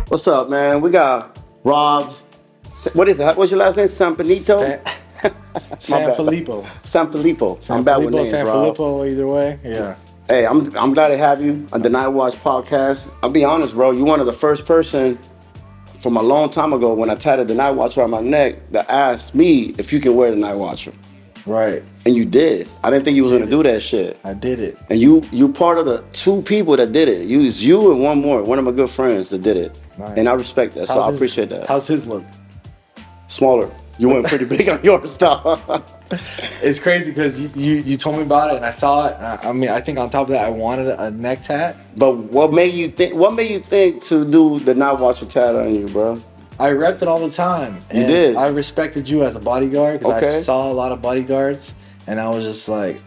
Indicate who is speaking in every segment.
Speaker 1: What's up, man? We got Rob. What is it? What's your last name? Sanpanito? My
Speaker 2: San
Speaker 1: bad.
Speaker 2: Filippo.
Speaker 1: San Filippo. I'm
Speaker 2: San
Speaker 1: bad with
Speaker 2: Filippo,
Speaker 1: names,
Speaker 2: San
Speaker 1: Rob.
Speaker 2: Filippo, either way. Yeah.
Speaker 1: Hey, I'm glad to have you on the Night Watch podcast. I'll be honest, bro. You're one of the first person from a long time ago when I tatted the Night Watch around my neck that asked me if you can wear the Night Watcher.
Speaker 2: Right.
Speaker 1: And you did. I didn't think you was gonna do that shit.
Speaker 2: I did it.
Speaker 1: And you part of the two people that did it. You and one more, one of my good friends that did it.
Speaker 2: Nice.
Speaker 1: And I respect that. So I
Speaker 2: How's
Speaker 1: appreciate that.
Speaker 2: How's his look?
Speaker 1: Smaller. You went pretty big on your stuff.
Speaker 2: It's crazy because you told me about it and I saw it. I mean, I think on top of that, I wanted a neck tat.
Speaker 1: But what made you think? What made you think to do the Night Watcher tat on you, bro?
Speaker 2: I repped it all the time.
Speaker 1: You
Speaker 2: And
Speaker 1: did.
Speaker 2: I respected you as a bodyguard because
Speaker 1: Okay.
Speaker 2: I saw a lot of bodyguards, and I was just like,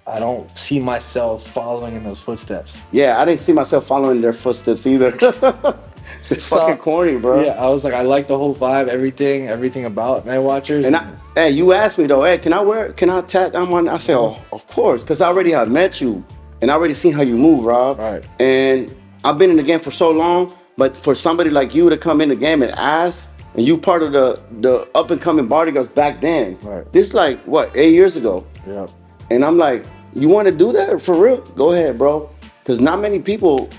Speaker 2: I don't see myself following in those footsteps.
Speaker 1: Yeah, I didn't see myself following their footsteps either. They're fucking corny, bro.
Speaker 2: Yeah, I was like, I like the whole vibe, everything about Night Watchers.
Speaker 1: And hey, you asked me though, hey, can I tat on one? I said, oh, of course, because I already have met you and I already seen how you move, Rob.
Speaker 2: Right.
Speaker 1: And I've been in the game for so long, but for somebody like you to come in the game and ask, and you part of the up and coming bodyguards back then.
Speaker 2: Right.
Speaker 1: This like what, 8 years ago.
Speaker 2: Yeah.
Speaker 1: And I'm like, you want to do that for real? Go ahead, bro. Because not many people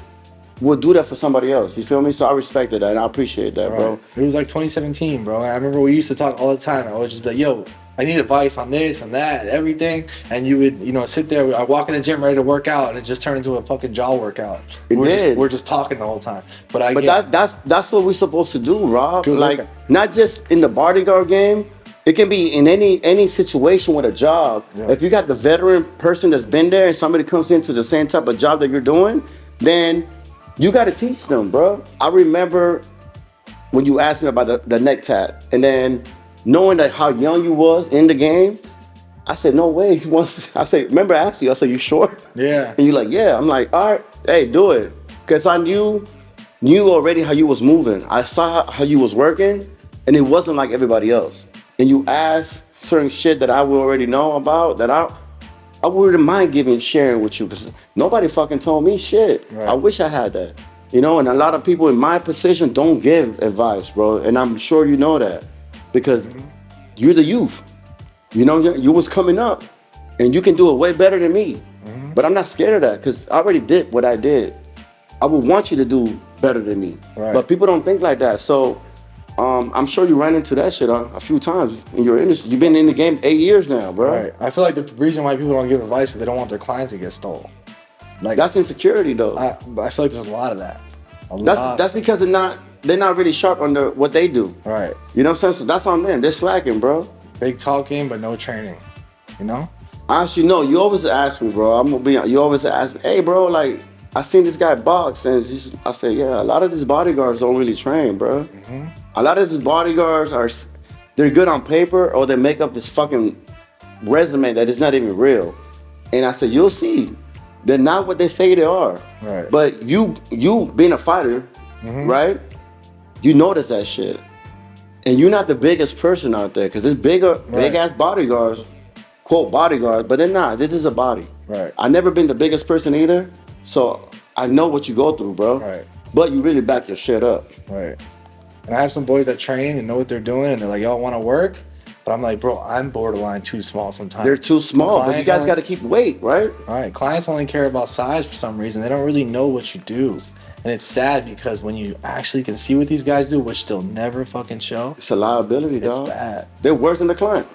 Speaker 1: would do that for somebody else. You feel me? So I respected that and I appreciate that, bro.
Speaker 2: It was like 2017, bro. And I remember we used to talk all the time. I would just be like, yo, I need advice on this and that and everything. And you would, sit there. I walk in the gym ready to work out and it just turned into a fucking jaw workout. We're just talking the whole time. But
Speaker 1: that's what we're supposed to do, Rob.
Speaker 2: Good
Speaker 1: like,
Speaker 2: looking.
Speaker 1: not just in the bodyguard game. It can be in any situation with a job.
Speaker 2: Yeah.
Speaker 1: If you got the veteran person that's been there and somebody comes into the same type of job that you're doing, then you got to teach them, bro. I remember when you asked me about the neck tat, and then knowing that how young you was in the game, I said, no way. I said, remember I asked you, I said, you sure?
Speaker 2: Yeah.
Speaker 1: And you're like, yeah. I'm like, all right, hey, do it. Because I knew already how you was moving. I saw how you was working, and it wasn't like everybody else. And you asked certain shit that I would already know about that I wouldn't mind sharing with you because nobody fucking told me shit.
Speaker 2: Right.
Speaker 1: I wish I had that. And a lot of people in my position don't give advice, bro. And I'm sure you know that because you're the youth. You was coming up and you can do it way better than me. But I'm not scared of that because I already did what I did. I would want you to do better than me.
Speaker 2: Right.
Speaker 1: But people don't think like that. So I'm sure you ran into that shit a few times in your industry. You've been in the game 8 years now, bro.
Speaker 2: Right. I feel like the reason why people don't give advice is they don't want their clients to get stolen. Like
Speaker 1: That's insecurity, though.
Speaker 2: I feel like there's a lot of that.
Speaker 1: That's because they're not really sharp on what they do.
Speaker 2: Right.
Speaker 1: You know what I'm saying? So that's on them. They're slacking, bro.
Speaker 2: Big talking, but no training.
Speaker 1: Honestly, no. You always ask me, bro. I'm gonna be. You always ask me, hey, bro. Like I seen this guy box, and I said, yeah. A lot of these bodyguards don't really train, bro. A lot of these bodyguards they're good on paper, or they make up this fucking resume that is not even real. And I said, you'll see. They're not what they say they are.
Speaker 2: Right.
Speaker 1: But you being a fighter, right? You notice that shit. And you're not the biggest person out there because there's big ass bodyguards, quote bodyguards, but they're not. They're just a body.
Speaker 2: Right.
Speaker 1: I've never been the biggest person either, so I know what you go through, bro.
Speaker 2: Right.
Speaker 1: But you really back your shit up.
Speaker 2: Right. And I have some boys that train and know what they're doing, and they're like, y'all want to work? But I'm like, bro, I'm borderline too small sometimes.
Speaker 1: They're too small, but you guys got to keep weight, right?
Speaker 2: Right. Clients only care about size for some reason. They don't really know what you do. And it's sad because when you actually can see what these guys do, which they'll never fucking show,
Speaker 1: It's a liability, dog.
Speaker 2: it's bad.
Speaker 1: They're worse than the client.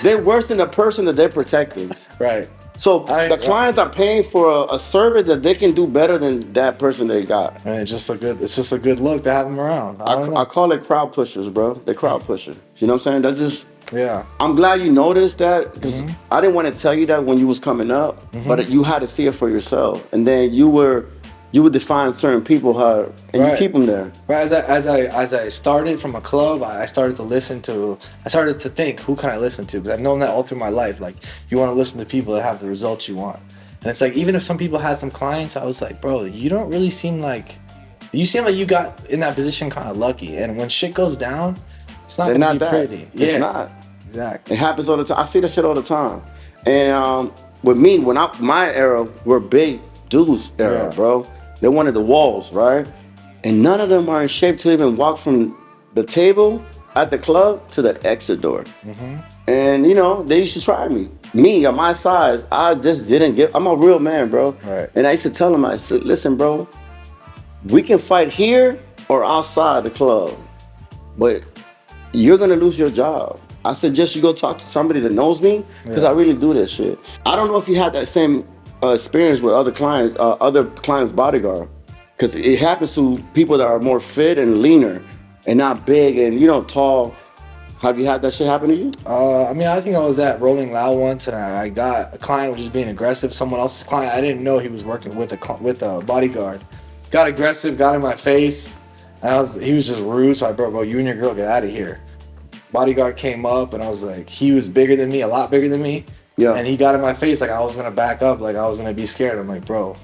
Speaker 1: They're worse than the person that they're protecting.
Speaker 2: Right.
Speaker 1: So the clients are paying for a service that they can do better than that person they got.
Speaker 2: And it's just a good look to have them around.
Speaker 1: I call it crowd pushers, bro. They crowd pushers. You know what I'm saying? That's just.
Speaker 2: Yeah.
Speaker 1: I'm glad you noticed that because I didn't want to tell you that when you was coming up, but you had to see it for yourself, and then you would define certain people how, and you keep them there.
Speaker 2: Right. As I started from a club, I started to think, who can I listen to? Because I've known that all through my life. Like, you want to listen to people that have the results you want. And it's like, even if some people had some clients, I was like, bro, you don't really seem like you got in that position kind of lucky. And when shit goes down, it's not going to be pretty.
Speaker 1: It's not.
Speaker 2: Exactly.
Speaker 1: It happens all the time. I see that shit all the time. And with me, my era, we're big dudes era, bro. They wanted the walls, right? and none of them are in shape to even walk from the table at the club to the exit door. And you know, they used to try me. Me at my size, I just didn't give. I'm a real man, bro.
Speaker 2: Right.
Speaker 1: And I used to tell them, I said, listen, bro, we can fight here or outside the club, but you're gonna lose your job. I suggest you go talk to somebody that knows me, because I really do this shit. I don't know if you had that same experience with other clients bodyguard, because it happens to people that are more fit and leaner and not big and tall. Have you had that shit happen to you?
Speaker 2: I mean, I think I was at Rolling Loud once, and I got a client was just being aggressive. Someone else's client, I didn't know he was working with a bodyguard. Got aggressive, got in my face. He was just rude. So I bro, you and your girl get out of here. Bodyguard came up, and I was like, he was bigger than me, a lot bigger than me.
Speaker 1: Yeah.
Speaker 2: And he got in my face like I was gonna back up, like I was gonna be scared. I'm like, bro,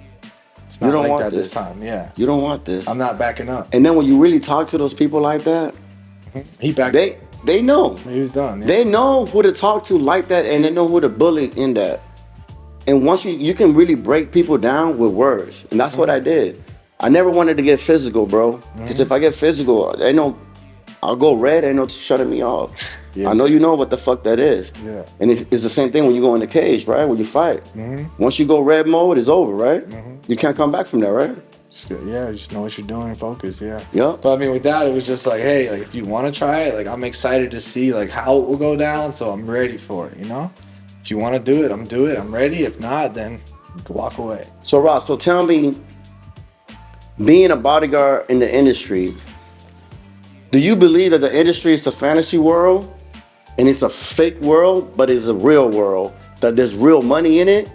Speaker 2: it's not like that this time. Yeah.
Speaker 1: You don't want this.
Speaker 2: I'm not backing up.
Speaker 1: And then when you really talk to those people like that,
Speaker 2: He backed up.
Speaker 1: they know.
Speaker 2: He was done. Yeah.
Speaker 1: They know who to talk to like that, and they know who to bully in that. And once you can really break people down with words, and that's what I did. I never wanted to get physical, bro. Because if I get physical, they know I'll go red. They know shutting me off.
Speaker 2: Yeah.
Speaker 1: I know you know what the fuck that is.
Speaker 2: Yeah.
Speaker 1: And it's the same thing when you go in the cage, right? When you fight. Once you go red mode, it's over, right? You can't come back from there, right?
Speaker 2: Yeah, just know what you're doing and focus, yeah.
Speaker 1: Yeah.
Speaker 2: But I mean, with that, it was just like, hey, like if you want to try it, like I'm excited to see like how it will go down, so I'm ready for it, you know? If you want to do it, I'm ready. If not, then you can walk away.
Speaker 1: So Ross, so tell me, being a bodyguard in the industry, do you believe that the industry is a fantasy world and it's a fake world, but it's a real world, that there's real money in it,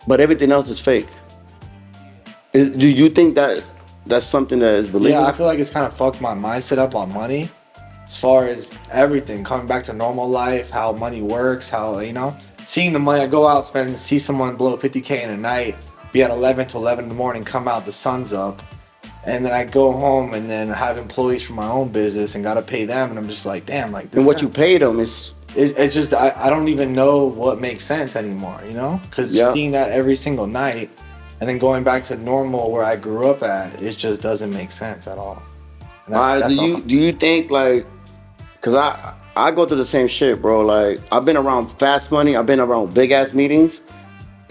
Speaker 1: but everything else is fake? Do you think that that's something that is believable?
Speaker 2: Yeah, I feel like it's kind of fucked my mindset up on money. As far as everything, coming back to normal life, how money works, how, seeing the money, I go out, see someone blow 50K in a night, be at 11 to 11 in the morning, come out, the sun's up, and then I go home and then have employees for my own business and gotta pay them, and I'm just like, damn, like this.
Speaker 1: And what you pay them is...
Speaker 2: It's just, I don't even know what makes sense anymore, Because seeing that every single night, and then going back to normal where I grew up at, it just doesn't make sense at all.
Speaker 1: Do you think, like, because I go through the same shit, bro. Like, I've been around fast money, I've been around big ass meetings,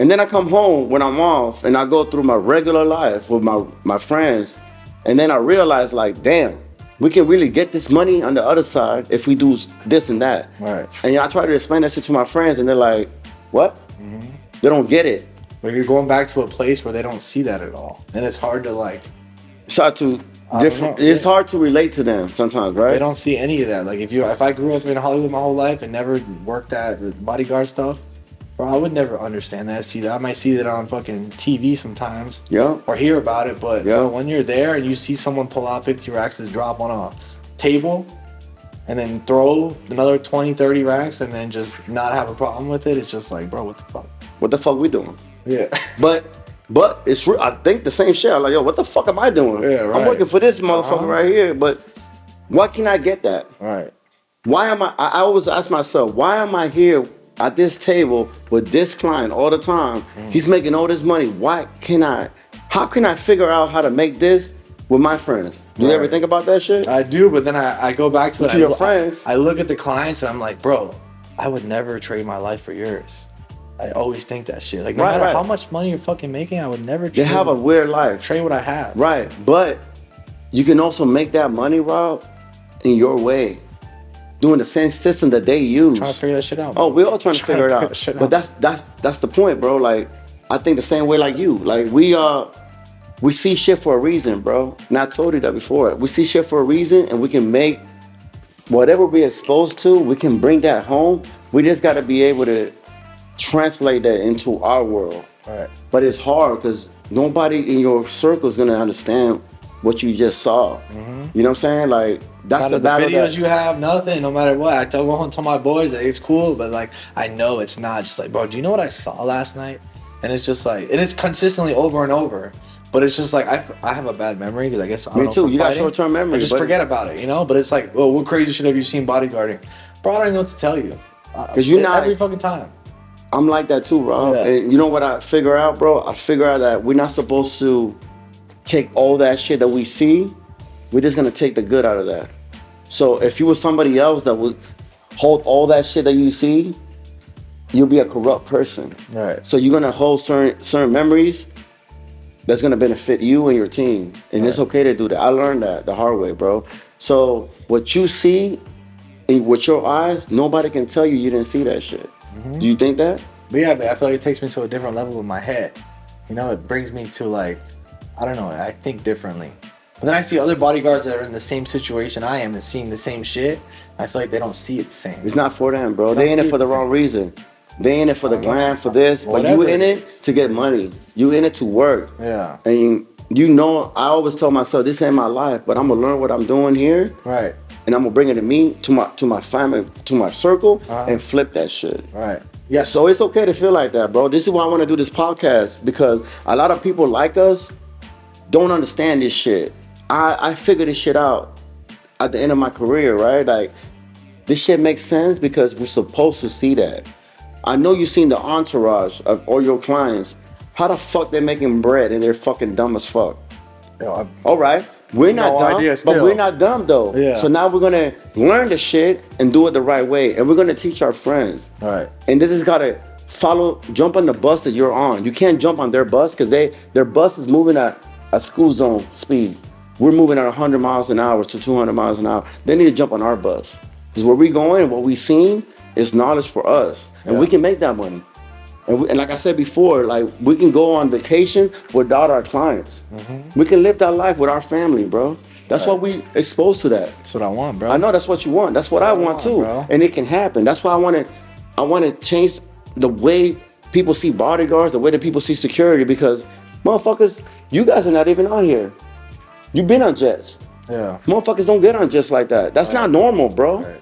Speaker 1: and then I come home when I'm off and I go through my regular life with my friends, and then I realize, like, damn, we can really get this money on the other side if we do this and that.
Speaker 2: Right.
Speaker 1: And I try to explain that shit to my friends, and they're like, what? They don't get it.
Speaker 2: Like you're going back to a place where they don't see that at all, and it's hard to like.
Speaker 1: It's hard to relate to them sometimes, right?
Speaker 2: They don't see any of that. Like if I grew up in Hollywood my whole life and never worked at the bodyguard stuff, bro, I would never understand that. See that, I might see that on fucking TV sometimes, or hear about it. But bro, when you're there and you see someone pull out 50 racks to drop on a table, and then throw another 20, 30 racks, and then just not have a problem with it, it's just like, bro, what the fuck?
Speaker 1: What the fuck we doing?
Speaker 2: Yeah.
Speaker 1: But it's real. I think the same shit. I'm like, yo, what the fuck am I doing?
Speaker 2: Yeah, right.
Speaker 1: I'm working for this motherfucker right here, but why can't I get that?
Speaker 2: Right.
Speaker 1: Why am I always ask myself, why am I here at this table with this client all the time? He's making all this money. How can I figure out how to make this with my friends? Do you ever think about that shit?
Speaker 2: I do, but then I go back to
Speaker 1: your friends.
Speaker 2: I look at the clients and I'm like, bro, I would never trade my life for yours. I always think that shit. Like, no matter how much money you're fucking making, I would never
Speaker 1: They have a weird life.
Speaker 2: trade what I have.
Speaker 1: Right. But you can also make that money, Rob, in your way. Doing the same system that they use.
Speaker 2: Trying to figure that shit out.
Speaker 1: Oh, we're all trying to figure it out. But that's the point, bro. Like, I think the same way like you. Like, we see shit for a reason, bro. And I told you that before. We see shit for a reason, and we can make whatever we're exposed to, we can bring that home. We just got to be able to translate that into our world.
Speaker 2: Right.
Speaker 1: But it's hard because nobody in your circle is gonna understand what you just saw. You know what I'm saying? Like, that's the
Speaker 2: videos you have, nothing, no matter what. I go home and tell my boys that it's cool, but like I know it's not. Just like, bro, do you know what I saw last night? And it's just like, and it's consistently over and over. But it's just like I have a bad memory because I guess I don't
Speaker 1: Me too. You got short-term memory.
Speaker 2: I just forget about it, But it's like, well, what crazy shit have you seen bodyguarding? Bro, I don't even know what to tell you.
Speaker 1: Because you're not
Speaker 2: every fucking time.
Speaker 1: I'm like that too, bro.
Speaker 2: Yeah.
Speaker 1: And you know what I figure out, bro? I figure out that we're not supposed to take all that shit that we see, we're just gonna take the good out of that. So if you were somebody else that would hold all that shit that you see, you'll be a corrupt person.
Speaker 2: Right.
Speaker 1: So you're gonna hold certain memories that's gonna benefit you and your team, and it's okay to do that. I learned that the hard way, bro. So what you see with your eyes, nobody can tell you didn't see that shit. Do you think that?
Speaker 2: But yeah, but I feel like it takes me to a different level in my head. You know, it brings me to like, I don't know, I think differently. But then I see other bodyguards that are in the same situation I am and seeing the same shit. I feel like they don't see it the same.
Speaker 1: It's not for them, bro.
Speaker 2: They
Speaker 1: They in
Speaker 2: don't
Speaker 1: it
Speaker 2: see
Speaker 1: for
Speaker 2: it
Speaker 1: the
Speaker 2: the
Speaker 1: wrong reason. They in it for the glam, for this, but
Speaker 2: Whatever
Speaker 1: you in
Speaker 2: it
Speaker 1: it
Speaker 2: is.
Speaker 1: to get money. You in it to work.
Speaker 2: Yeah.
Speaker 1: And you know, I always tell myself, this ain't my life, but I'm gonna learn what I'm doing here,
Speaker 2: Right.
Speaker 1: and I'm gonna bring it to me, to my family, to my circle, and flip that shit.
Speaker 2: Right.
Speaker 1: Yeah, so it's okay to feel like that, bro. This is why I want to do this podcast, because a lot of people like us don't understand this shit. I figured this shit out at the end of my career, right? Like, this shit makes sense because we're supposed to see that. I know you've seen the entourage of all your clients. How the fuck they making bread and they're fucking dumb as fuck?
Speaker 2: Yo,
Speaker 1: All right, we're not
Speaker 2: No
Speaker 1: dumb,
Speaker 2: idea
Speaker 1: but
Speaker 2: still.
Speaker 1: we're not dumb though.
Speaker 2: Yeah.
Speaker 1: So now we're gonna learn the shit and do it the right way, and we're gonna teach our friends.
Speaker 2: Right.
Speaker 1: And they just gotta jump on the bus that you're on. You can't jump on their bus because their bus is moving at a school zone speed. We're moving at 100 miles an hour to 200 miles an hour. They need to jump on our bus. Because where we going and what we seen is knowledge for us. And we can make that money. And like I said before, like, we can go on vacation without our clients. We can live that life with our family, bro. That's why we exposed to that.
Speaker 2: That's what I want, bro.
Speaker 1: I know that's what you want. That's what I want too.
Speaker 2: bro.
Speaker 1: And it can happen. That's why I want to change the way people see bodyguards, the way that people see security, because motherfuckers, you guys are not even on here. You've been on jets.
Speaker 2: Yeah.
Speaker 1: Motherfuckers don't get on jets like that. That's not normal, bro.
Speaker 2: Right.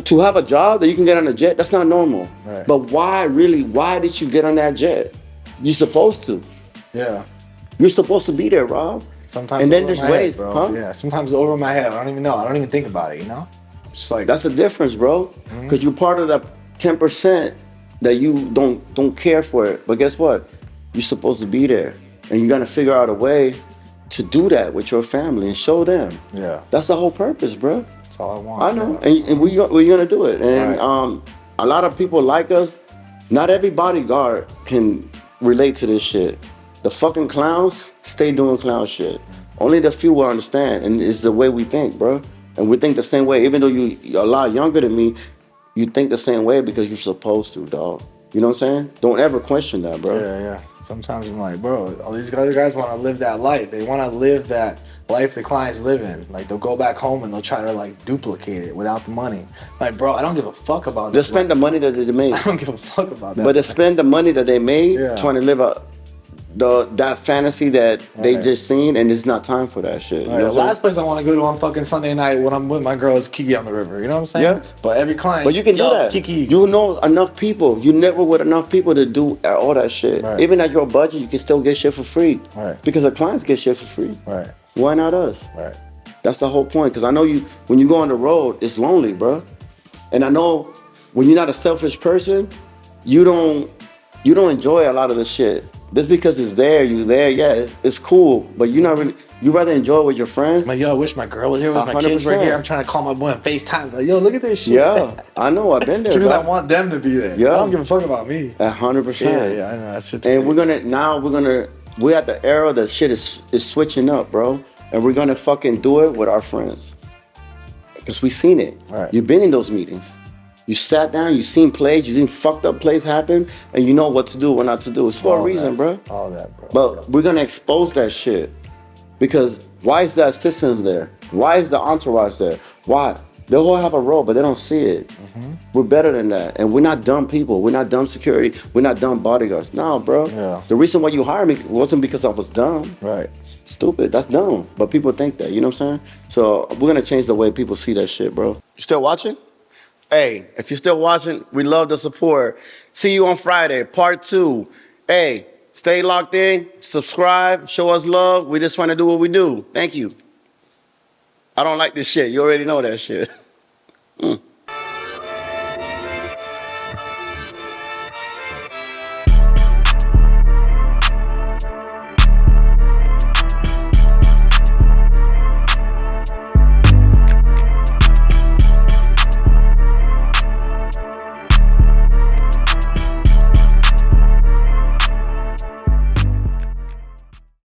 Speaker 1: To have a job that you can get on a jet, that's not normal.
Speaker 2: Right.
Speaker 1: But why did you get on that jet? You're supposed to.
Speaker 2: Yeah.
Speaker 1: You're supposed to be there, Rob.
Speaker 2: Sometimes
Speaker 1: And then
Speaker 2: over
Speaker 1: there's
Speaker 2: my
Speaker 1: ways,
Speaker 2: head, bro.
Speaker 1: huh?
Speaker 2: Yeah. Sometimes over my head. I don't even know. I don't even think about it. You know. Just like
Speaker 1: That's the difference, bro. Because you're part of that 10% that you don't care for it. But guess what? You're supposed to be there, and you gotta figure out a way to do that with your family and show them.
Speaker 2: Yeah.
Speaker 1: That's the whole purpose, bro.
Speaker 2: That's all I want.
Speaker 1: I know,
Speaker 2: bro.
Speaker 1: and we're gonna do it. And
Speaker 2: Right.
Speaker 1: a lot of people like us. Not every bodyguard can relate to this shit. The fucking clowns stay doing clown shit. Only the few will understand, and it's the way we think, bro. And we think the same way. Even though you're a lot younger than me, you think the same way because you're supposed to, dog. You know what I'm saying? Don't ever question that, bro.
Speaker 2: Yeah, yeah. Sometimes I'm like, bro, all these other guys want to live that life. They want to live that life the clients live in. Like, they'll go back home and they'll try to like duplicate it without the money. Like, bro, I don't give a fuck about
Speaker 1: Just
Speaker 2: this.
Speaker 1: spend the money that they made.
Speaker 2: I don't give a fuck about that.
Speaker 1: But to spend the money that they made
Speaker 2: Yeah.
Speaker 1: trying to live that fantasy that they
Speaker 2: Right.
Speaker 1: just seen, and it's not time for that shit. You
Speaker 2: Right,
Speaker 1: know
Speaker 2: the
Speaker 1: what I'm
Speaker 2: last place I want to go to on fucking Sunday night when I'm with my girl is Kiki on the river. You know what I'm saying?
Speaker 1: Yeah.
Speaker 2: But every client,
Speaker 1: But you can do
Speaker 2: yo,
Speaker 1: that.
Speaker 2: Kiki.
Speaker 1: You know enough people. You network with enough people to do all that shit.
Speaker 2: Right.
Speaker 1: Even at your budget, you can still get shit for free.
Speaker 2: Right.
Speaker 1: Because the clients get shit for free.
Speaker 2: Right.
Speaker 1: Why not us?
Speaker 2: Right.
Speaker 1: That's the whole point. Because I know when you go on the road, it's lonely, bro. And I know when you're not a selfish person, you don't enjoy a lot of the shit. Just because it's there, you there, yeah, it's cool. But you're not really. You rather enjoy it with your friends.
Speaker 2: I'm like, yo, I wish my girl was here with my kids right
Speaker 1: 100%.
Speaker 2: here. I'm trying to call my boy on FaceTime. Like, yo, look at this shit.
Speaker 1: Yeah, I know. I've been there.
Speaker 2: Because I
Speaker 1: bro.
Speaker 2: want them to be there.
Speaker 1: Yeah.
Speaker 2: I don't give a fuck about me.
Speaker 1: 100%.
Speaker 2: Yeah, I know. That's shit's
Speaker 1: And
Speaker 2: crazy.
Speaker 1: we're at the era that shit is switching up, bro. And we're gonna fucking do it with our friends. Because we seen it.
Speaker 2: Right.
Speaker 1: You've been in those meetings. You sat down, you seen plays, you seen fucked up plays happen, and you know what to do, what not to do. It's for a
Speaker 2: All
Speaker 1: reason,
Speaker 2: that.
Speaker 1: bro.
Speaker 2: All that, bro.
Speaker 1: But we're gonna expose that shit. Because why is the assistants there? Why is the entourage there? Why? They all have a role, but they don't see it. We're better than that. And we're not dumb people. We're not dumb security. We're not dumb bodyguards. No, bro.
Speaker 2: Yeah.
Speaker 1: The reason why you hired me wasn't because I was dumb.
Speaker 2: Right.
Speaker 1: Stupid. That's dumb. But people think that. You know what I'm saying? So we're going to change the way people see that shit, bro. You still watching? Hey, if you're still watching, we love the support. See you on Friday, part 2. Hey, stay locked in. Subscribe. Show us love. We're just trying to do what we do. Thank you. I don't like this shit. You already know that shit.